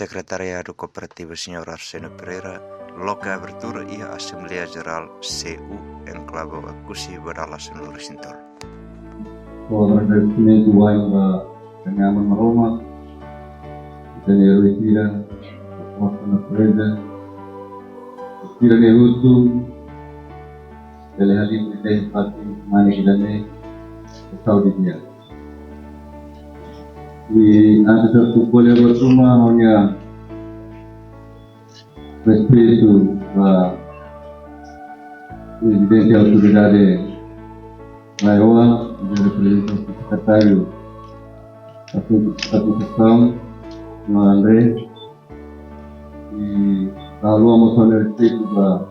Secretariado Cooperativo Sr. Arsênio Pereira, loca a abertura e a Assembleia Geral CU Enclave Akusi beralasan Lurisintol. O agradecimento vai para a minha Roma, que eu retira a força na frente, retira de luto, ele é ali que tem parte mais que dane o saúde dia. E antes de escolher a turma, olha respeito a presidente e autoridade maior, de representação do secretário da Constituição, o André, e a lua moção de respeito da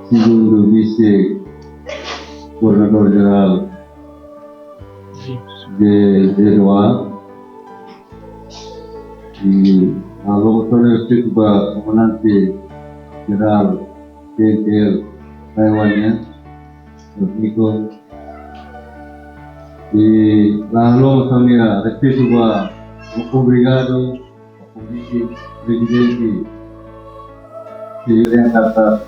segundo vice-governador-geral de Edoá, e a lua moção de respeito da comandante-geral de Taiwan, Nico, e a lua moção de respeito da obrigado ao vice-presidente que kata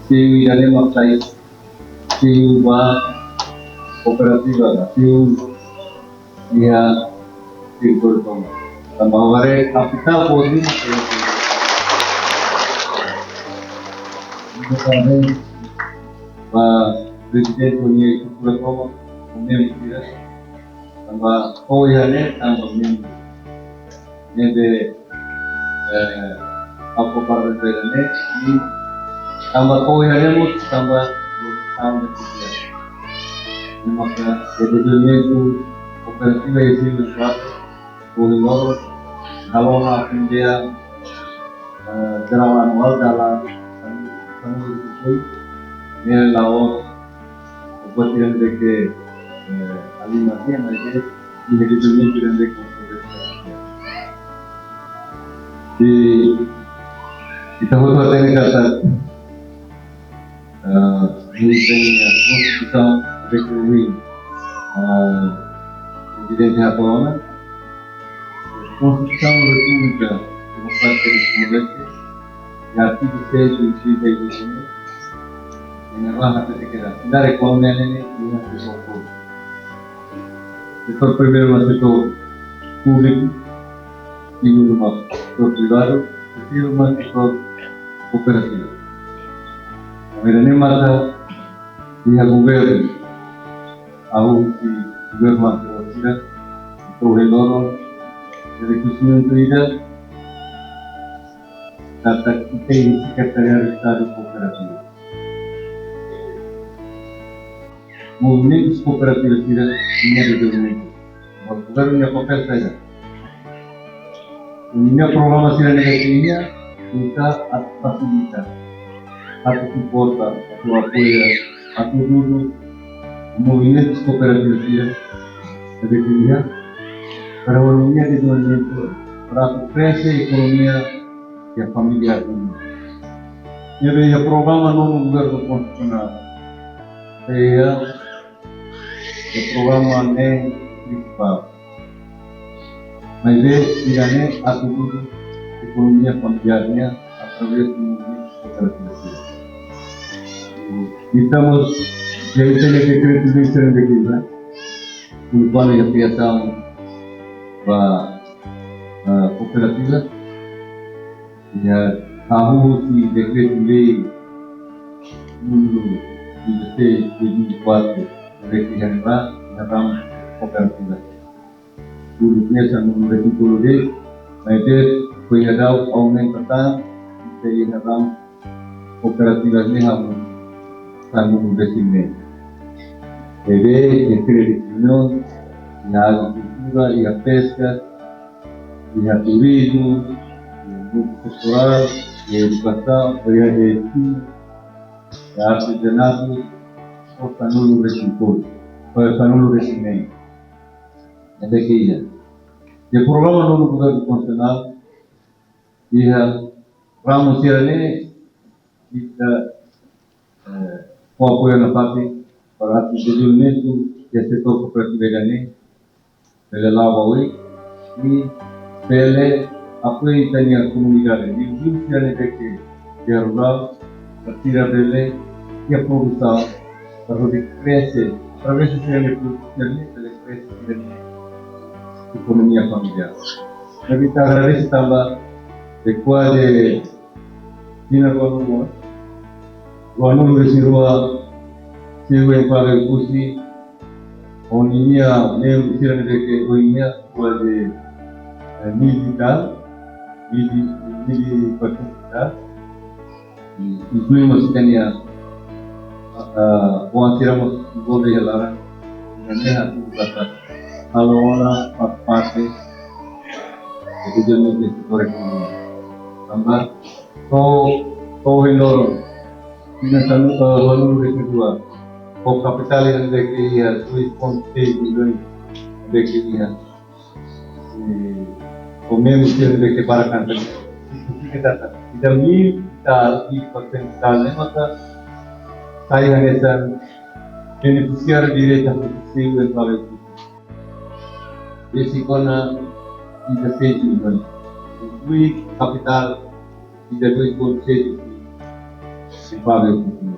si dari maksai si wa kooperativa si dia si kurtong tambahare capital podi ini ba presidente punya kurtong umum tidak tambah oyane tambah umum nebe apa partai ini tambah koherent tambah juga. Maka sebetulnya itu kooperatif itu sesuatu boleh kalau nak dia jerawan awal dalam itu dia lawan kooperatif deke alimasi yang ada di sebetulnya juga deke di kita buat ini kata kita rekruting presiden Jepang, Constituição República Democrática do Timor-Leste, e artigo 6 do inciso 10 ini adalah hak kita. Dari kolonial ini dengan sesuatu. Sektor primeiro setor público, segundo setor privado, terceiro setor cooperativo. Kemudian masa pihak governo, algo que o governo anterior itu rendorong dari khususnya tidak data kita ini sekretariat Estado Kooperatif. Movimento kooperatif tidak ini ada movimento. Governo papel saja. Ini programasi negatifnya kita fasilita. Atau suporta, atau apoia, atau dulu movimentos cooperativos de economia para a economia de desenvolvimento, para crescer a economia e a família. E aí o programa não governo constitucional, o programa nem principal, mas é a tudo economia familiar através do movimento cooperativo. Estamos realizando a decreto de aqui, no qual a criação da cooperativa e a uso de decreto-lei número 16 de 2004 de Janeiro da cooperativa. Tudo começa no versículo 10, mas foi dado aumentação e a cooperativas nem no investimento. A credibilidade, a agricultura e a pesca, e a turismo, e o grupo cultural, e a educação, e a ensino, e a artesanato, o canulo reciclado, o canulo reciclado. É daqui. O programa do governo constitucional, e a ramo serane, com apoio na parte para o desenvolvimento do setor cooperativo ele lava hoje e pela apoio itania comunidade e o iniciante que é rural retira dele e a produção para que cresce através de ser produção ele cresce a economia familiar. Jadi kita agradece tambah de Tina Guanu Resirua Siwe Pale Kusi Oninia Neu Siran Deke Oinia de militar mili particular incluímos Kenya tiramos gol de Lara Neha Kata Alona parte Kemudian sektor ekonomi. Tambah Hindor financial lalu kedua. Kapital yang dia tulis konti itu dia. Memang dia para kantor. Kita tidak kita di potensialnya maka saya hanya beneficiar direct sih kalau basicnya tidak sejuk, duit kapital tidak duit pun sejuk, sebagai itu.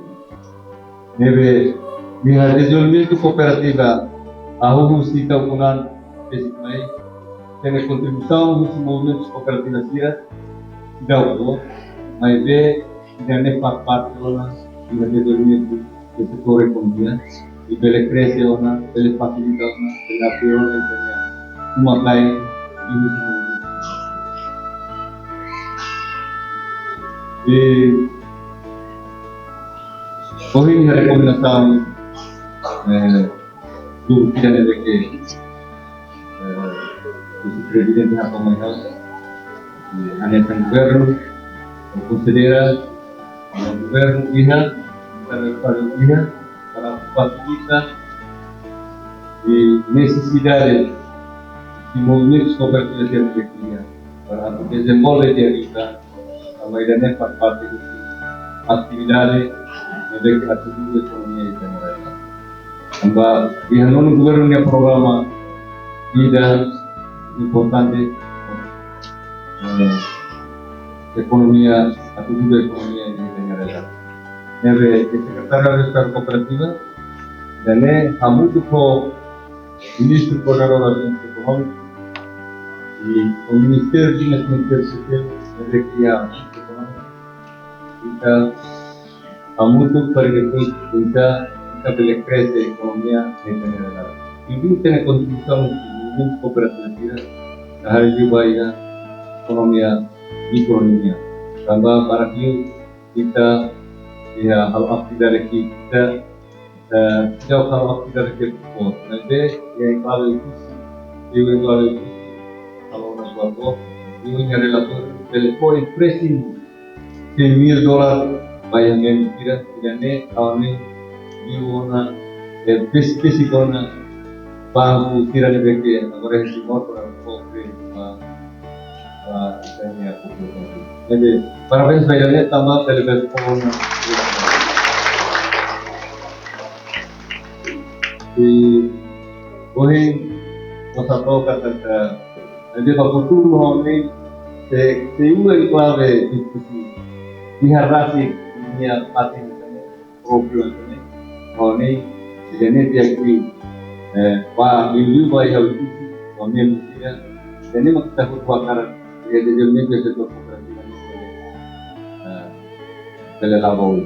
Nebe dia resolver itu kooperativa, aku mesti tahunan basically, dengan kontribusi mesti movement kooperativa sih, tidak udah, nebe tidak nepat orang, tidak resolver itu sesuatu ekonomi, ibele kresi orang, ibele fasilitas orang, ibele apoyo orang itu memakai hoy mi recomendación dulu tidak ada ke presidente da comunidade hanya governo considera governo iha para facilitar necessidades de movimentos cooperativos de economia para desenvolver a maioria faz parte da atividade de atividade da economia internacional. Tambah di hanun governo nya programa ida importante economia atividade economia internacional. Nebe secretario de Estado cooperativa dan hamutu ko ministro coordenador econômico e o Ministério de Desenvolvimento Social kita muito para depois kita boleh crescer a economia internacional. Ini tem contribuição muito cooperativa da área de baia economia. Tambah para kita ya hal aktivitas kita jauh hal aktivitas kita nanti yang kalau itu kalau orang tua itu relator telepon pressing $100,000 bayang yang tidak tahun ini diwana fisikona bangku tidak dibeki agora esse motor pobre isanya popular. Jadi parabéns bayarnya tambah telepon di hoy nos toca tanta jadi futuro ini se une clave diharasi dunia patin proprio ini jadi dia kui wah minggu bayar itu kami mesti jadi kita berbuat jadi jadi bisa berkomunikasi dengan labor.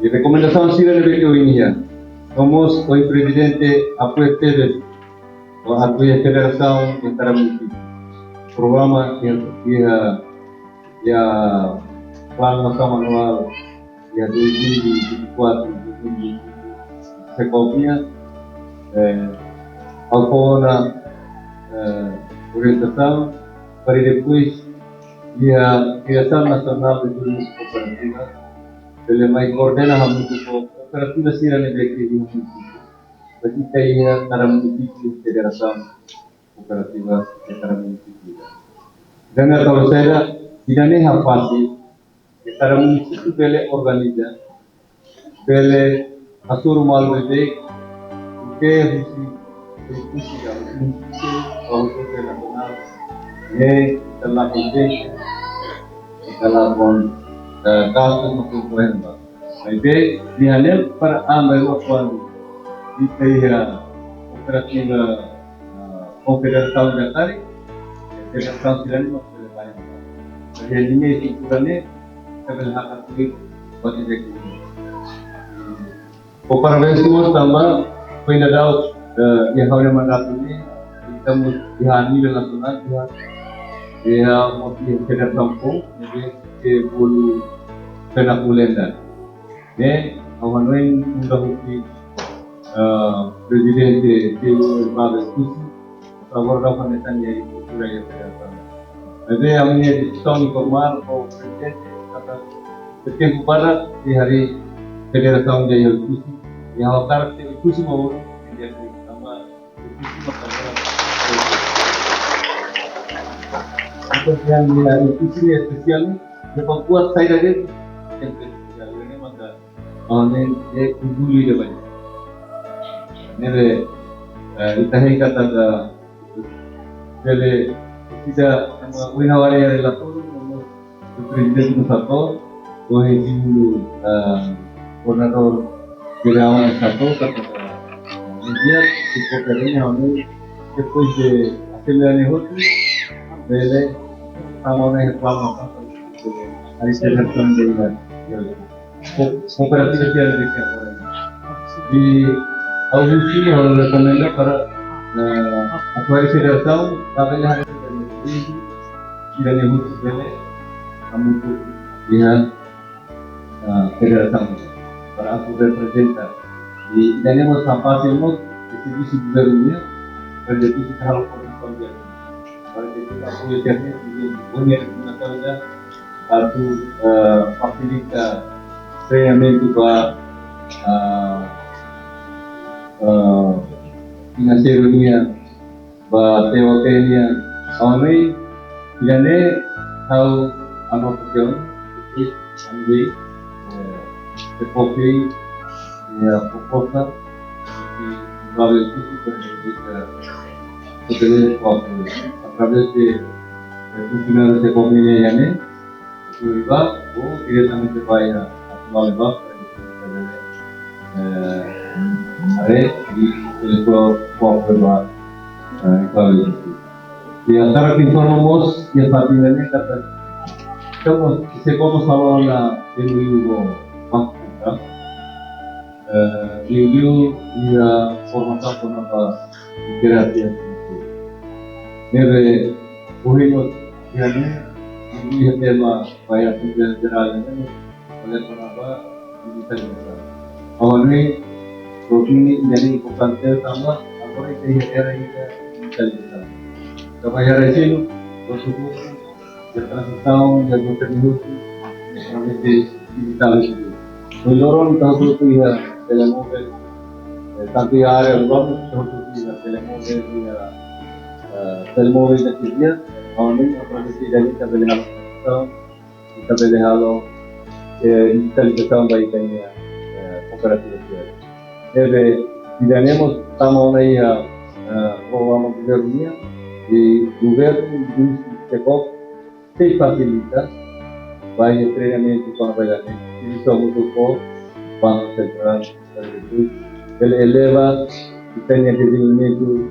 Y recomendación sih dari ini ya. Somos hoy presidente apoyo TEDx o apoyo federação entre municípios. Programa yang ya plan nasional anual ya 2024 Secopia alguma orientação para depois a criação nacional de turismo cooperativa ele mais coordena muito cooperativa sira ne de município bagi kaya para município federação cooperativa para município dan kalau saya tidak nih fácil para município bele organiza bele asur mal bebe que husi nacional telah penting telah pun kasus maupun kuhemba. Jadi dihasil per ambil waktuan di kaya operatif konfederasi Jakarta, federasi sila ni maksudnya banyak. Jadi ini ukurannya kabel hak aktif bagi jadi. Operasi itu tambah pendapat yang harus mengatasi kita dihani dengan sunat dia mesti kita tampung jadi bulu kena bulan ne awan lain sudah bukti presiden di Babes Kusi Prabowo Netanyahu itu sudah yang terjadi. Jadi yang ini diskon formal atau presiden kata setiap barat di hari federasi Jakarta Kusi yang akan Kusi mau menjadi sama Kusi masalah yang nilai Kusi spesial ni membuat saya dari yang spesial ini maka orang ini peduli dia banyak. Ini ditahan kata jadi tidak winawari yang relator presiden satu dulu koordinator Birawan satu kata dia dikopernya ini depois de assembleia hotu bele samone plano hari sederhana dengan kooperatif yang dilakukan di Augusti orang rekomenda para akwari sederhana tapi hari tidak nyebut bele kamu tu lihat sederhana para aku representa di dan yang sampah semua distribusi gubernurnya terjadi di hal politik pada ketika aku lihatnya punya masalah satu fasilitas treinamento para financeirnya para TOT-nya awalnya tidak tahu apa tujuan ambil seperti proposal di Babes Kusi terjadi a través de funcionarios de comunidad ya itu iba directamente vaya a tomar el banco para y el pueblo va Babes Kusi. Di antara que informamos yang particularnya kata como habla de Lugo Banca Lugo dia formação por nova gracias neve uhimos yani ini tema bayar tujuan general ini oleh penapa digital awalnya ini jadi bukan sama apa itu era ini digital bayar itu tersebut bertahun-tahun dan bertahun digital itu mendorong tahu itu ya telemóvil tanto ya ada uang tahu itu ya telemóvil ya telemóvil de Siria, donde aparece dari kita boleh halo digitalização da ideia cooperativa. Deve fizemos estamos aí programa de governo e governo do Secop se facilita vai treinamento para pagamento e somos o co Banco Central ele eleva o desenvolvimento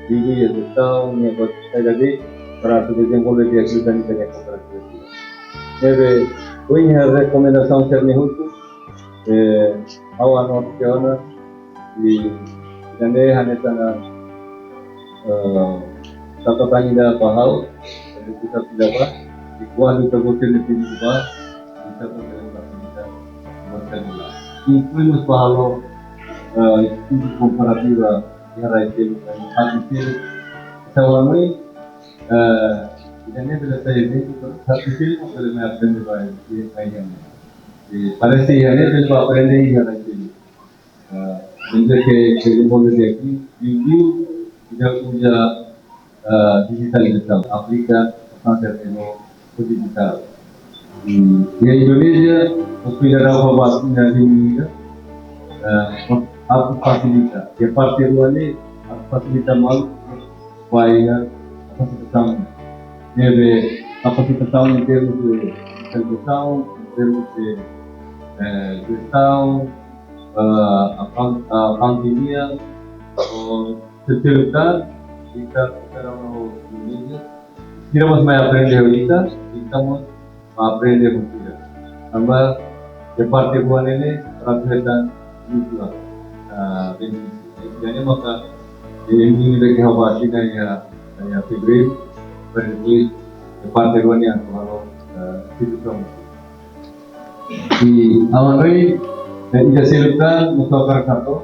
Diri ya tahu ni apa jadi para desenvolver di atividade da cooperativa. Deve punya rekomendação ser nehutu awal norteana di dande hanetana satu tanya dah bahau kita tidak apa di kuah itu boten di bawah kita kita berkenal. Incluímos bahalo institusi komparativa Raíces hasil selama ini bila saya ini hasil boleh mengambil baik ayam. Parece ini bila aprende ya raíces. Jadi ke boleh jadi video tidak punya digitalisasi Afrika sampai ke digital. Di Indonesia sudah ada bahasanya di Indonesia. Apa facilita? Que parte do ali facilita mal vai a facilitação teve capacitação em termos de fiscalização, em termos de gestão, a pandemia, o terceiro lugar, kita sekarang Indonesia, kita masih aprender ahorita, estamos a aprender mentira. Tambah de parte buan ini perhatian juga, jadi maka ini bagi hawa sih ya Februari berarti de parte buan yang kalau itu di awal hari tidak silakan mustahil satu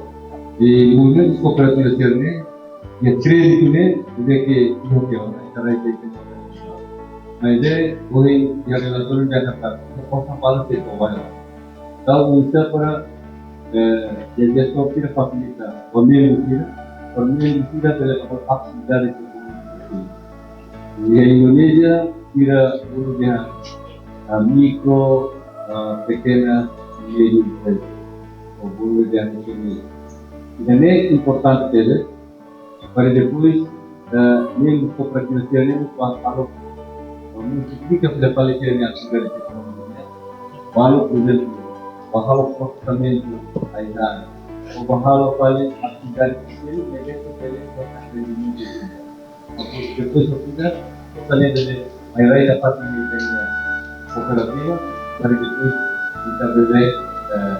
di dunia kooperatif ini ya kredit ini dia ke itu orang cara itu nah ini boleh yang dilakukan jangan tak apa paling itu banyak kalau bisa para jadi stop tidak facilita pemilu tidak boleh apa aksi dari itu di Indonesia tidak boleh mikro pequena e médio o bolo de anime. Dan é importante dele para depois nem cooperativas terem algo multiplica pada qualidade yang sudah ditemukan. Walau por exemplo, bahawa comportamento ainda o bahawa paling atividade kecil mereka boleh berkontribusi. Depois sudah kalian dari airai dapat menjadi kooperativa para depois kita boleh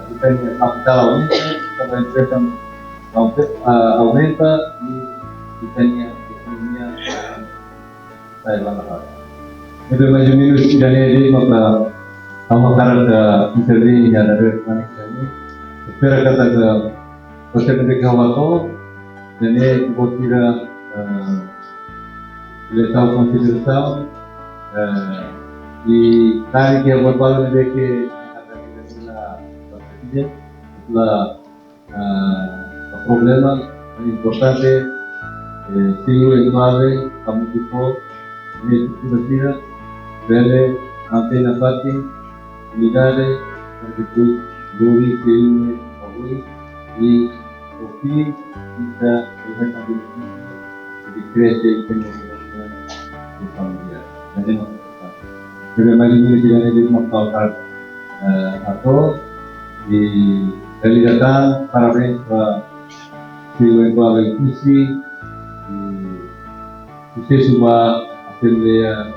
kita capital aumenta e kita economia sai lá na hora. Então mais ou menos tidak ada maka amaran interview yang ada di mana ini. Espera kata ke proses mereka waktu dan ini kira letal consideração e tadi que eu falo de que o problema importante sigo en clave como tipo de estructura vele antena parking unidade depois dori filme avui e o fim kita lihat di cresce e pengembangan di familia jadi bagaimana ini tidak ada masalah atau di realização parabéns para o Equal Inclusive e sucesso para a Assembleia